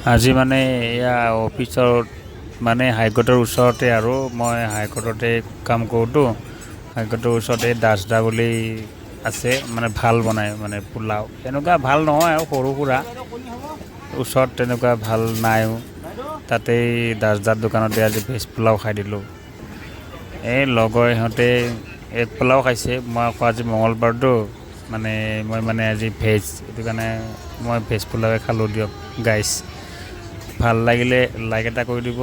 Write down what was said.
আজি মানে এয়া অফিচত মানে হাইকোৰ্টৰ ওচৰতে আৰু মই হাইকোৰ্টতে কাম কৰোঁতো হাইকোৰ্টৰ ওচৰতে দাসদা বুলি আছে মানে ভাল বনায় মানে পোলাও এনেকুৱা ভাল নহয় আৰু সৰু সুৰা ওচৰত তেনেকুৱা ভাল নাইও তাতেই দাসদাৰ দোকানতে আজি ভেজ পোলাও খাই দিলোঁ এই লগৰ ইহঁতে এক পোলাও খাইছে মই আকৌ আজি মঙলবাৰটো মানে মই মানে আজি ভেজ সেইটো কাৰণে মই ভেজ পোলাওৱে খালোঁ দিয়ক গাইছ ভাল লাগিলে লাইক এটা কৰি দিব